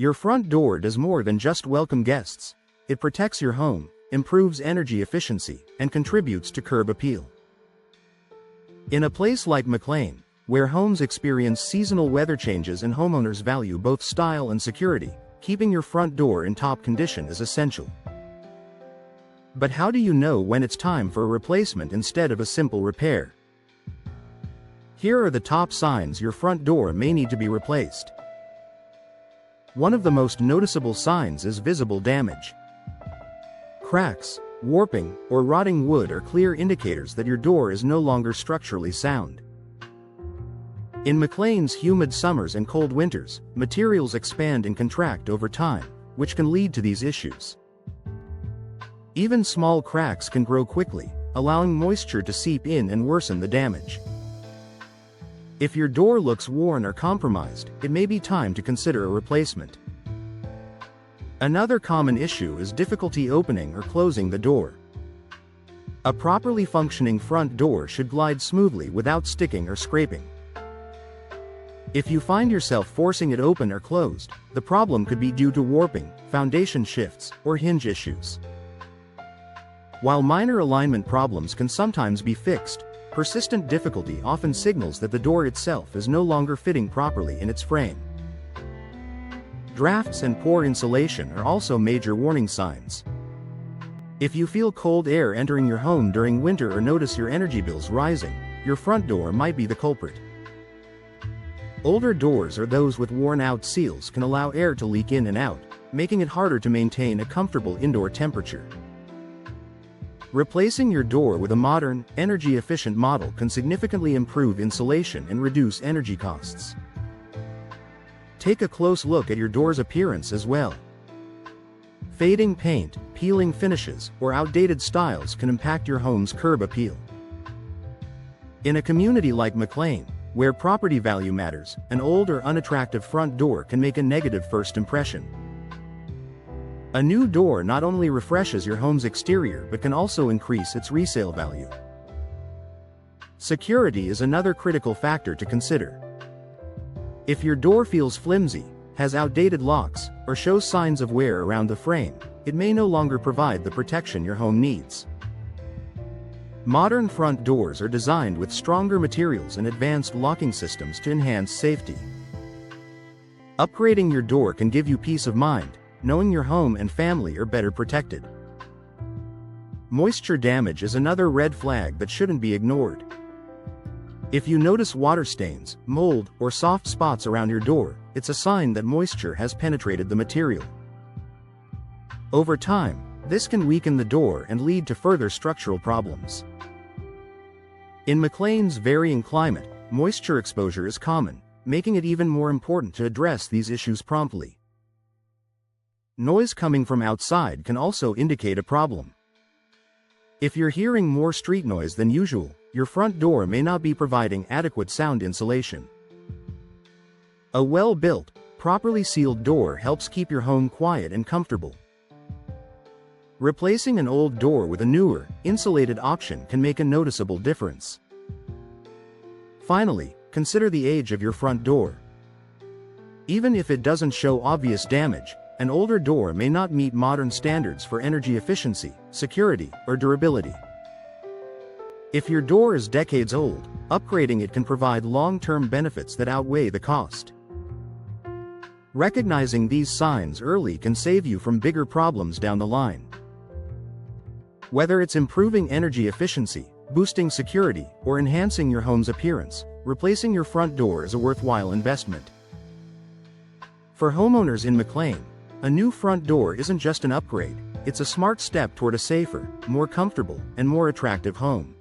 Your front door does more than just welcome guests. It protects your home, improves energy efficiency, and contributes to curb appeal. In a place like McLean, where homes experience seasonal weather changes and homeowners value both style and security, keeping your front door in top condition is essential. But how do you know when it's time for a replacement instead of a simple repair? Here are the top signs your front door may need to be replaced. One of the most noticeable signs is visible damage. Cracks, warping, or rotting wood are clear indicators that your door is no longer structurally sound. In McLean's humid summers and cold winters, materials expand and contract over time, which can lead to these issues. Even small cracks can grow quickly, allowing moisture to seep in and worsen the damage. If your door looks worn or compromised, it may be time to consider a replacement. Another common issue is difficulty opening or closing the door. A properly functioning front door should glide smoothly without sticking or scraping. If you find yourself forcing it open or closed, the problem could be due to warping, foundation shifts, or hinge issues. While minor alignment problems can sometimes be fixed, persistent difficulty often signals that the door itself is no longer fitting properly in its frame. Drafts and poor insulation are also major warning signs. If you feel cold air entering your home during winter or notice your energy bills rising, your front door might be the culprit. Older doors or those with worn-out seals can allow air to leak in and out, making it harder to maintain a comfortable indoor temperature. Replacing your door with a modern, energy-efficient model can significantly improve insulation and reduce energy costs. Take a close look at your door's appearance as well. Fading paint, peeling finishes, or outdated styles can impact your home's curb appeal. In a community like McLean, where property value matters, an old or unattractive front door can make a negative first impression. A new door not only refreshes your home's exterior but can also increase its resale value. Security is another critical factor to consider. If your door feels flimsy, has outdated locks, or shows signs of wear around the frame, it may no longer provide the protection your home needs. Modern front doors are designed with stronger materials and advanced locking systems to enhance safety. Upgrading your door can give you peace of mind, knowing your home and family are better protected. Moisture damage is another red flag that shouldn't be ignored. If you notice water stains, mold, or soft spots around your door, it's a sign that moisture has penetrated the material. Over time, this can weaken the door and lead to further structural problems. In McLean's varying climate, moisture exposure is common, making it even more important to address these issues promptly. Noise coming from outside can also indicate a problem. If you're hearing more street noise than usual, your front door may not be providing adequate sound insulation. A well-built, properly sealed door helps keep your home quiet and comfortable. Replacing an old door with a newer, insulated option can make a noticeable difference. Finally, consider the age of your front door. Even if it doesn't show obvious damage, an older door may not meet modern standards for energy efficiency, security, or durability. If your door is decades old, upgrading it can provide long-term benefits that outweigh the cost. Recognizing these signs early can save you from bigger problems down the line. Whether it's improving energy efficiency, boosting security, or enhancing your home's appearance, replacing your front door is a worthwhile investment. For homeowners in McLean, a new front door isn't just an upgrade, it's a smart step toward a safer, more comfortable, and more attractive home.